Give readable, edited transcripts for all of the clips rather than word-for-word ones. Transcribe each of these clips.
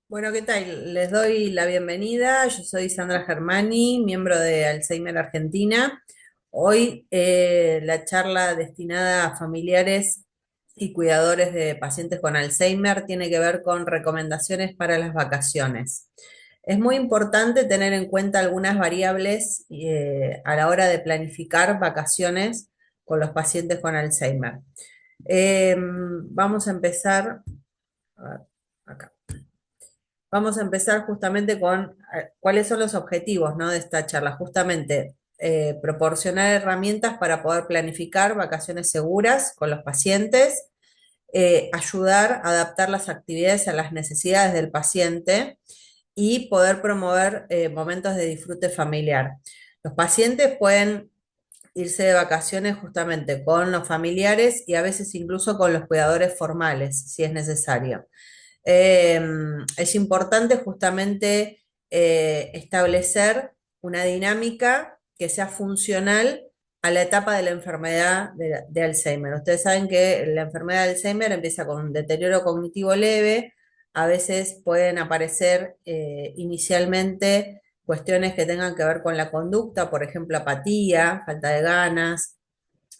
Bueno, ¿qué tal? Les doy la bienvenida. Yo soy Sandra Germani, miembro de Alzheimer Argentina. Hoy la charla destinada a familiares y cuidadores de pacientes con Alzheimer tiene que ver con recomendaciones para las vacaciones. Es muy importante tener en cuenta algunas variables a la hora de planificar vacaciones con los pacientes con Alzheimer. Vamos a empezar, a ver, acá. Vamos a empezar justamente con cuáles son los objetivos, ¿no?, de esta charla. Justamente proporcionar herramientas para poder planificar vacaciones seguras con los pacientes, ayudar a adaptar las actividades a las necesidades del paciente y poder promover momentos de disfrute familiar. Los pacientes pueden irse de vacaciones justamente con los familiares y a veces incluso con los cuidadores formales, si es necesario. Eh, es importante justamente establecer una dinámica que sea funcional a la etapa de la enfermedad de Alzheimer. Ustedes saben que la enfermedad de Alzheimer empieza con un deterioro cognitivo leve, a veces pueden aparecer inicialmente cuestiones que tengan que ver con la conducta, por ejemplo, apatía, falta de ganas,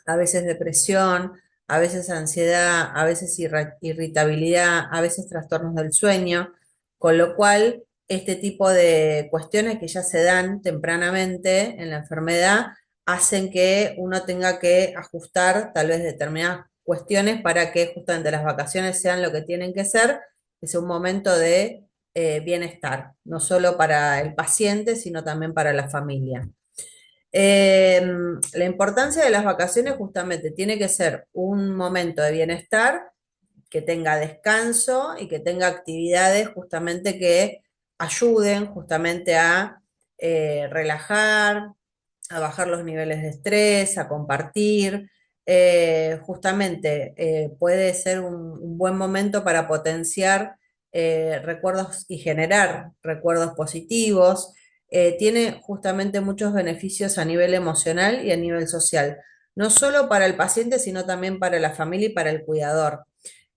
a veces depresión, a veces ansiedad, a veces irritabilidad, a veces trastornos del sueño, con lo cual este tipo de cuestiones que ya se dan tempranamente en la enfermedad hacen que uno tenga que ajustar tal vez determinadas cuestiones para que justamente las vacaciones sean lo que tienen que sea un momento de bienestar, no solo para el paciente, sino también para la familia. Eh, la importancia de las vacaciones justamente tiene que ser un momento de bienestar, que tenga descanso y que tenga actividades justamente que ayuden justamente a relajar, a bajar los niveles de estrés, a compartir. Justamente puede ser un buen momento para potenciar recuerdos y generar recuerdos positivos. Tiene justamente muchos beneficios a nivel emocional y a nivel social, no solo para el paciente, sino también para la familia y para el cuidador,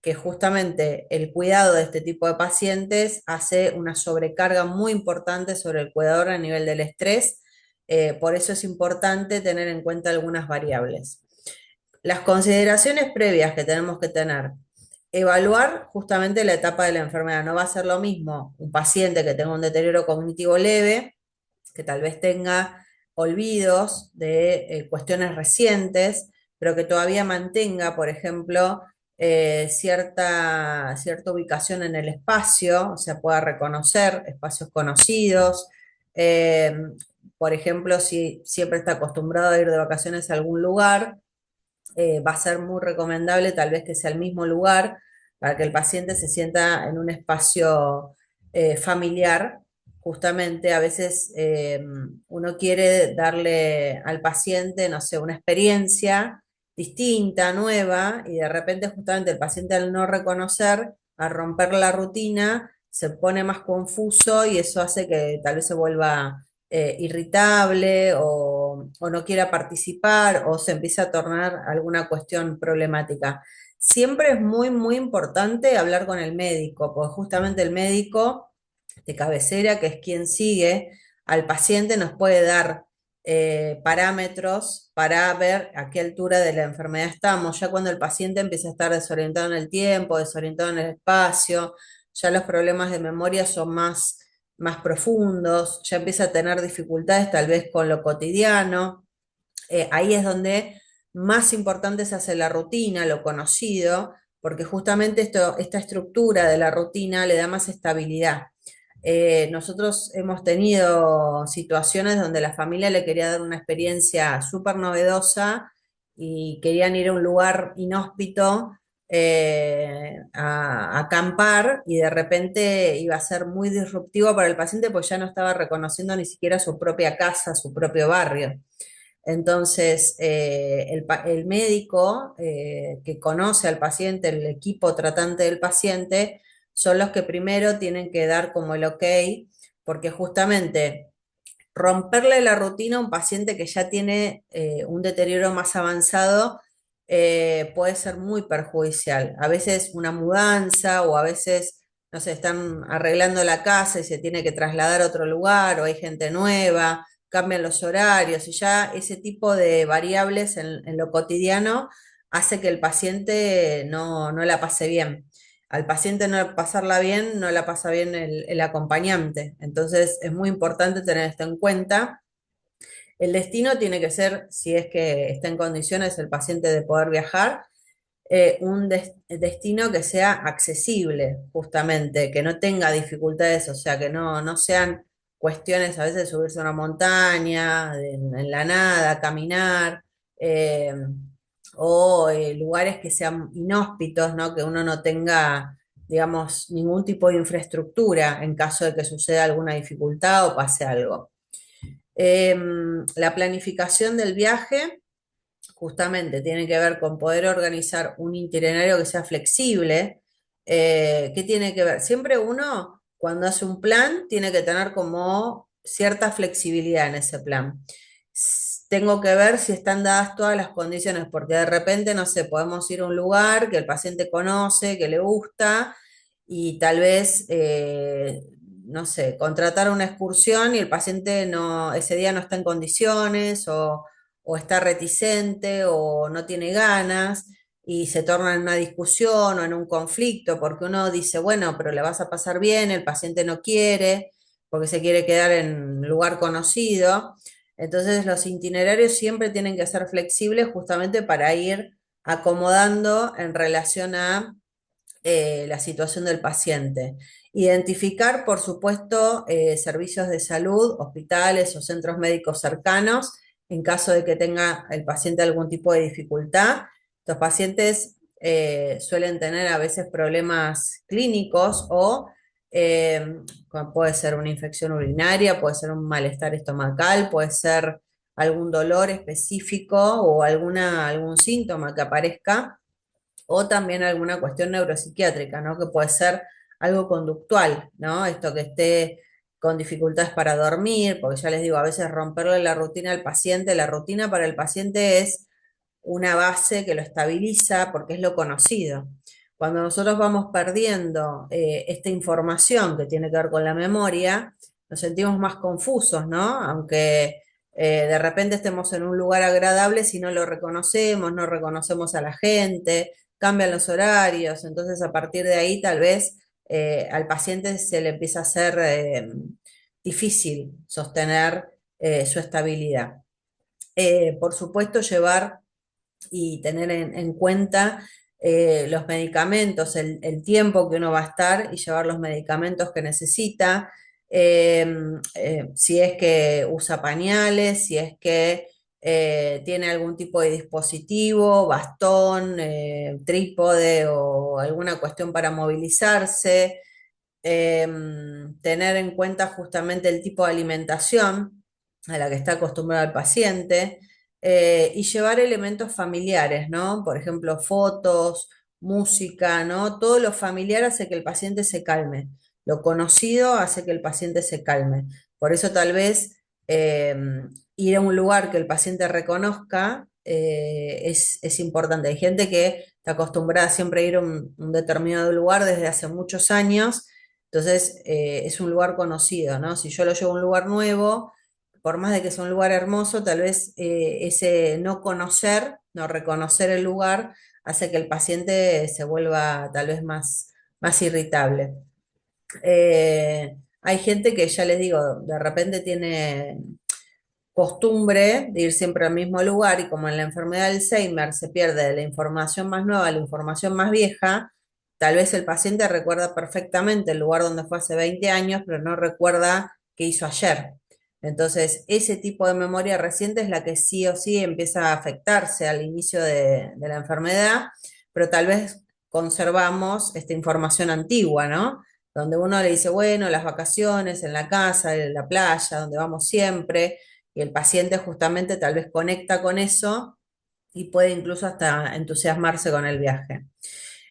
que justamente el cuidado de este tipo de pacientes hace una sobrecarga muy importante sobre el cuidador a nivel del estrés. Por eso es importante tener en cuenta algunas variables. Las consideraciones previas que tenemos que tener: evaluar justamente la etapa de la enfermedad. No va a ser lo mismo un paciente que tenga un deterioro cognitivo leve, que tal vez tenga olvidos de cuestiones recientes, pero que todavía mantenga, por ejemplo, cierta ubicación en el espacio, o sea, pueda reconocer espacios conocidos. Eh, por ejemplo, si siempre está acostumbrado a ir de vacaciones a algún lugar, va a ser muy recomendable tal vez que sea el mismo lugar para que el paciente se sienta en un espacio familiar. Justamente a veces uno quiere darle al paciente, no sé, una experiencia distinta, nueva, y de repente justamente el paciente, al no reconocer, al romper la rutina, se pone más confuso y eso hace que tal vez se vuelva irritable o no quiera participar o se empieza a tornar alguna cuestión problemática. Siempre es muy, muy importante hablar con el médico, porque justamente el médico de cabecera, que es quien sigue al paciente, nos puede dar parámetros para ver a qué altura de la enfermedad estamos. Ya cuando el paciente empieza a estar desorientado en el tiempo, desorientado en el espacio, ya los problemas de memoria son más profundos, ya empieza a tener dificultades tal vez con lo cotidiano. Ahí es donde más importante se hace la rutina, lo conocido, porque justamente esta estructura de la rutina le da más estabilidad. Nosotros hemos tenido situaciones donde la familia le quería dar una experiencia súper novedosa y querían ir a un lugar inhóspito a acampar, y de repente iba a ser muy disruptivo para el paciente porque ya no estaba reconociendo ni siquiera su propia casa, su propio barrio. Entonces, el médico que conoce al paciente, el equipo tratante del paciente, son los que primero tienen que dar como el ok, porque justamente romperle la rutina a un paciente que ya tiene un deterioro más avanzado puede ser muy perjudicial. A veces una mudanza o a veces no sé, están arreglando la casa y se tiene que trasladar a otro lugar, o hay gente nueva, cambian los horarios, y ya ese tipo de variables en lo cotidiano hace que el paciente no la pase bien. Al paciente no pasarla bien, no la pasa bien el acompañante. Entonces es muy importante tener esto en cuenta. El destino tiene que ser, si es que está en condiciones el paciente de poder viajar, un destino que sea accesible, justamente, que no tenga dificultades, o sea, que no sean cuestiones a veces de subirse a una montaña, en la nada, caminar, eh, o lugares que sean inhóspitos, ¿no? Que uno no tenga, digamos, ningún tipo de infraestructura en caso de que suceda alguna dificultad o pase algo. La planificación del viaje justamente tiene que ver con poder organizar un itinerario que sea flexible. ¿Qué tiene que ver? Siempre uno, cuando hace un plan, tiene que tener como cierta flexibilidad en ese plan. Tengo que ver si están dadas todas las condiciones, porque de repente, no sé, podemos ir a un lugar que el paciente conoce, que le gusta, y tal vez, no sé, contratar una excursión y el paciente no, ese día no está en condiciones o está reticente o no tiene ganas y se torna en una discusión o en un conflicto porque uno dice, bueno, pero le vas a pasar bien, el paciente no quiere porque se quiere quedar en un lugar conocido. Entonces los itinerarios siempre tienen que ser flexibles justamente para ir acomodando en relación a la situación del paciente. Identificar, por supuesto, servicios de salud, hospitales o centros médicos cercanos en caso de que tenga el paciente algún tipo de dificultad. Estos pacientes suelen tener a veces problemas clínicos o puede ser una infección urinaria, puede ser un malestar estomacal, puede ser algún dolor específico o algún síntoma que aparezca o también alguna cuestión neuropsiquiátrica, ¿no? Que puede ser algo conductual, ¿no? Esto que esté con dificultades para dormir, porque ya les digo, a veces romperle la rutina al paciente, la rutina para el paciente es una base que lo estabiliza porque es lo conocido. Cuando nosotros vamos perdiendo esta información que tiene que ver con la memoria, nos sentimos más confusos, ¿no? Aunque de repente estemos en un lugar agradable, si no lo reconocemos, no reconocemos a la gente, cambian los horarios, entonces a partir de ahí tal vez al paciente se le empieza a hacer difícil sostener su estabilidad. Por supuesto, llevar y tener en cuenta los medicamentos, el tiempo que uno va a estar y llevar los medicamentos que necesita, eh, si es que usa pañales, si es que tiene algún tipo de dispositivo, bastón, trípode o alguna cuestión para movilizarse, tener en cuenta justamente el tipo de alimentación a la que está acostumbrado el paciente y llevar elementos familiares, ¿no? Por ejemplo, fotos, música, ¿no? Todo lo familiar hace que el paciente se calme. Lo conocido hace que el paciente se calme. Por eso tal vez eh, ir a un lugar que el paciente reconozca es importante. Hay gente que está acostumbrada siempre a ir a un determinado lugar desde hace muchos años, entonces es un lugar conocido, ¿no? Si yo lo llevo a un lugar nuevo, por más de que sea un lugar hermoso, tal vez ese no conocer, no reconocer el lugar, hace que el paciente se vuelva tal vez más irritable. Hay gente que ya les digo, de repente tiene costumbre de ir siempre al mismo lugar y como en la enfermedad de Alzheimer se pierde la información más nueva, la información más vieja, tal vez el paciente recuerda perfectamente el lugar donde fue hace 20 años, pero no recuerda qué hizo ayer. Entonces, ese tipo de memoria reciente es la que sí o sí empieza a afectarse al inicio de la enfermedad, pero tal vez conservamos esta información antigua, ¿no? Donde uno le dice, bueno, las vacaciones en la casa, en la playa, donde vamos siempre, y el paciente justamente tal vez conecta con eso y puede incluso hasta entusiasmarse con el viaje.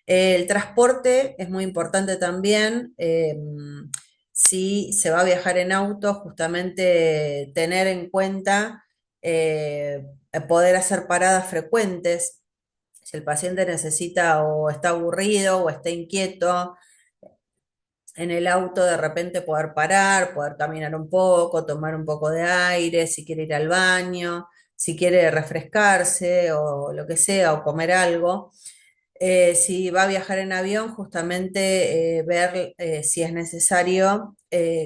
El transporte es muy importante también. Si se va a viajar en auto, justamente tener en cuenta eh, poder hacer paradas frecuentes. Si el paciente necesita o está aburrido o está inquieto, en el auto de repente poder parar, poder caminar un poco, tomar un poco de aire, si quiere ir al baño, si quiere refrescarse o lo que sea, o comer algo. Si va a viajar en avión, justamente ver si es necesario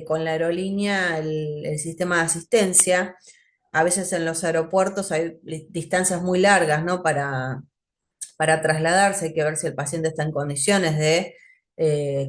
con la aerolínea el sistema de asistencia. A veces en los aeropuertos hay distancias muy largas, ¿no? Para trasladarse, hay que ver si el paciente está en condiciones de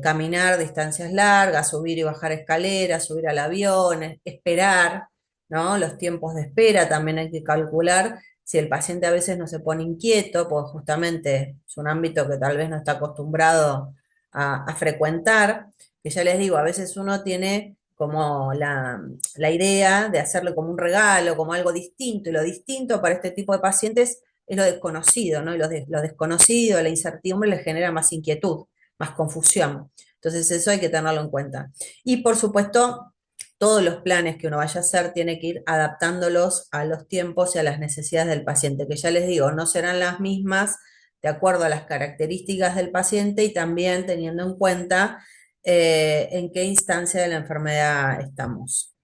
caminar distancias largas, subir y bajar escaleras, subir al avión, esperar, ¿no? Los tiempos de espera también hay que calcular. Si el paciente a veces no se pone inquieto, pues justamente es un ámbito que tal vez no está acostumbrado a frecuentar, que ya les digo, a veces uno tiene como la idea de hacerle como un regalo, como algo distinto, y lo distinto para este tipo de pacientes es lo desconocido, ¿no? Y lo desconocido, la incertidumbre les genera más inquietud, más confusión. Entonces eso hay que tenerlo en cuenta. Y por supuesto, todos los planes que uno vaya a hacer tiene que ir adaptándolos a los tiempos y a las necesidades del paciente, que ya les digo, no serán las mismas de acuerdo a las características del paciente y también teniendo en cuenta en qué instancia de la enfermedad estamos.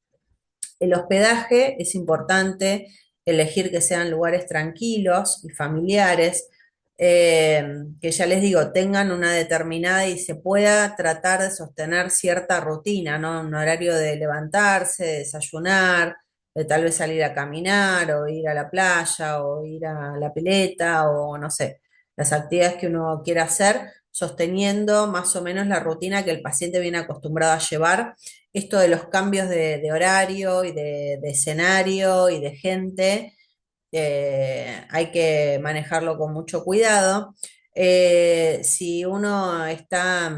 El hospedaje es importante, elegir que sean lugares tranquilos y familiares, que ya les digo, tengan una determinada y se pueda tratar de sostener cierta rutina, ¿no? Un horario de levantarse, de desayunar, de tal vez salir a caminar o ir a la playa o ir a la pileta o no sé, las actividades que uno quiera hacer, sosteniendo más o menos la rutina que el paciente viene acostumbrado a llevar. Esto de los cambios de horario y de escenario y de gente, hay que manejarlo con mucho cuidado. Si uno está,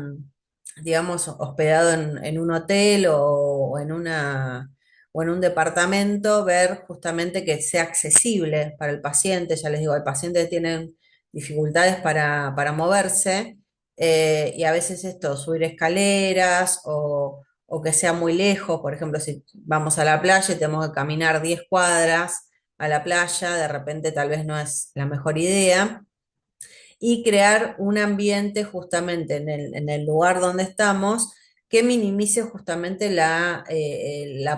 digamos, hospedado en un hotel o en un departamento, ver justamente que sea accesible para el paciente. Ya les digo, el paciente tiene dificultades para moverse, y a veces esto, subir escaleras o que sea muy lejos. Por ejemplo, si vamos a la playa y tenemos que caminar 10 cuadras a la playa, de repente tal vez no es la mejor idea. Y crear un ambiente justamente en el lugar donde estamos que minimice justamente la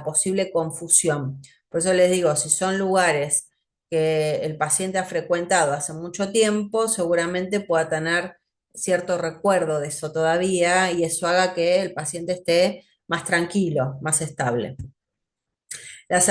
posible confusión. Por eso les digo, si son lugares que el paciente ha frecuentado hace mucho tiempo, seguramente pueda tener cierto recuerdo de eso todavía y eso haga que el paciente esté más tranquilo, más estable. Las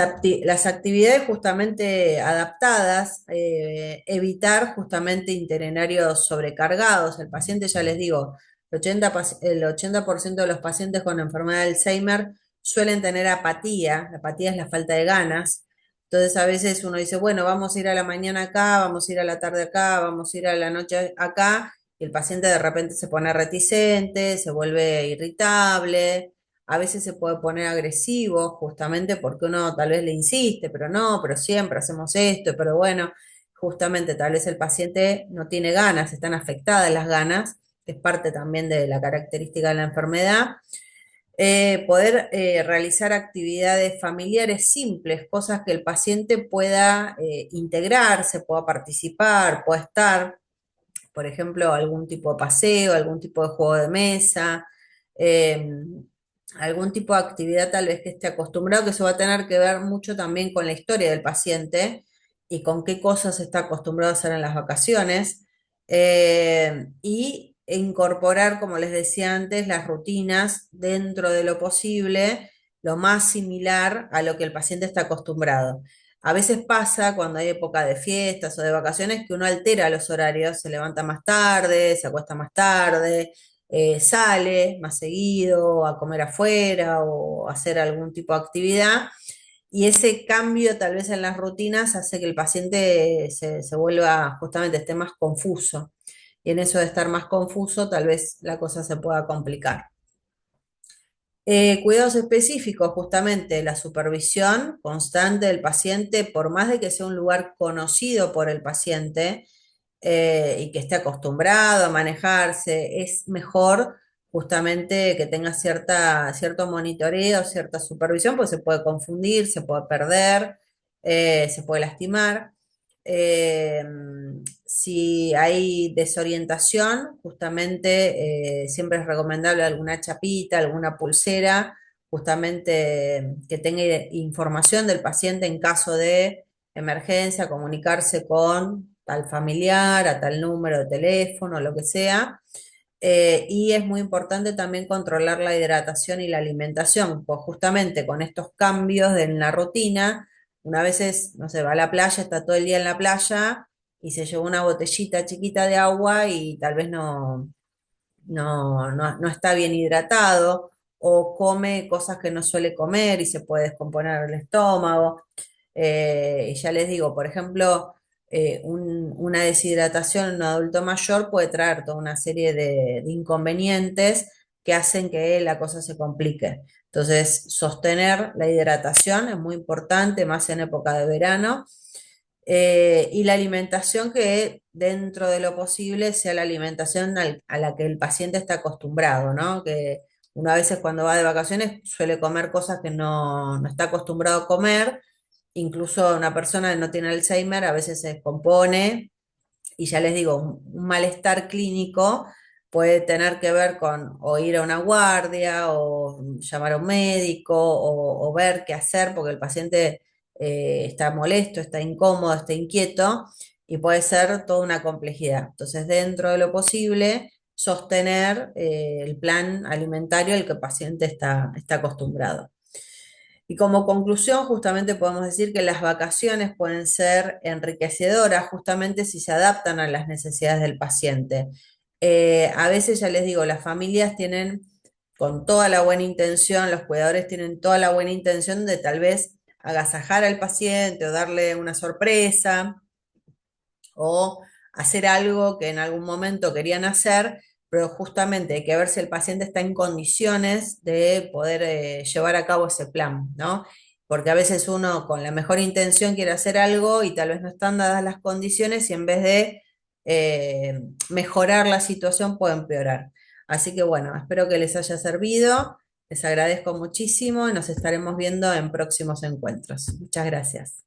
actividades justamente adaptadas, evitar justamente itinerarios sobrecargados. El paciente, ya les digo, el 80% de los pacientes con enfermedad de Alzheimer suelen tener apatía. La apatía es la falta de ganas. Entonces a veces uno dice, bueno, vamos a ir a la mañana acá, vamos a ir a la tarde acá, vamos a ir a la noche acá, y el paciente de repente se pone reticente, se vuelve irritable, a veces se puede poner agresivo justamente porque uno tal vez le insiste, pero no, pero siempre hacemos esto, pero bueno, justamente tal vez el paciente no tiene ganas, están afectadas las ganas, es parte también de la característica de la enfermedad. Poder realizar actividades familiares simples, cosas que el paciente pueda integrarse, pueda participar, pueda estar, por ejemplo, algún tipo de paseo, algún tipo de juego de mesa, eh, algún tipo de actividad tal vez que esté acostumbrado, que eso va a tener que ver mucho también con la historia del paciente y con qué cosas está acostumbrado a hacer en las vacaciones, y incorporar, como les decía antes, las rutinas dentro de lo posible, lo más similar a lo que el paciente está acostumbrado. A veces pasa cuando hay época de fiestas o de vacaciones que uno altera los horarios, se levanta más tarde, se acuesta más tarde, sale más seguido a comer afuera o a hacer algún tipo de actividad. Y ese cambio tal vez en las rutinas hace que el paciente se vuelva justamente, esté más confuso. Y en eso de estar más confuso, tal vez la cosa se pueda complicar. Cuidados específicos, justamente la supervisión constante del paciente, por más de que sea un lugar conocido por el paciente, y que esté acostumbrado a manejarse, es mejor justamente que tenga cierto monitoreo, cierta supervisión, porque se puede confundir, se puede perder, se puede lastimar. eh, si hay desorientación, justamente siempre es recomendable alguna chapita, alguna pulsera, justamente que tenga información del paciente en caso de emergencia, comunicarse con tal familiar, a tal número de teléfono, lo que sea. Y es muy importante también controlar la hidratación y la alimentación, pues justamente con estos cambios en la rutina, una vez no sé, va a la playa, está todo el día en la playa y se llevó una botellita chiquita de agua y tal vez no está bien hidratado o come cosas que no suele comer y se puede descomponer el estómago. Y ya les digo, por ejemplo, una deshidratación en un adulto mayor puede traer toda una serie de inconvenientes que hacen que la cosa se complique. Entonces, sostener la hidratación es muy importante, más en época de verano. Y la alimentación que dentro de lo posible sea la alimentación a la que el paciente está acostumbrado, ¿no? Que uno a veces cuando va de vacaciones suele comer cosas que no está acostumbrado a comer. Incluso una persona que no tiene Alzheimer a veces se descompone y ya les digo, un malestar clínico puede tener que ver con o ir a una guardia o llamar a un médico o ver qué hacer porque el paciente está molesto, está incómodo, está inquieto y puede ser toda una complejidad. Entonces, dentro de lo posible, sostener el plan alimentario al que el paciente está acostumbrado. Y como conclusión, justamente podemos decir que las vacaciones pueden ser enriquecedoras justamente si se adaptan a las necesidades del paciente. A veces, ya les digo, las familias tienen con toda la buena intención, los cuidadores tienen toda la buena intención de tal vez agasajar al paciente o darle una sorpresa o hacer algo que en algún momento querían hacer, pero justamente hay que ver si el paciente está en condiciones de poder llevar a cabo ese plan, ¿no? Porque a veces uno con la mejor intención quiere hacer algo y tal vez no están dadas las condiciones y en vez de mejorar la situación puede empeorar. Así que bueno, espero que les haya servido, les agradezco muchísimo y nos estaremos viendo en próximos encuentros. Muchas gracias.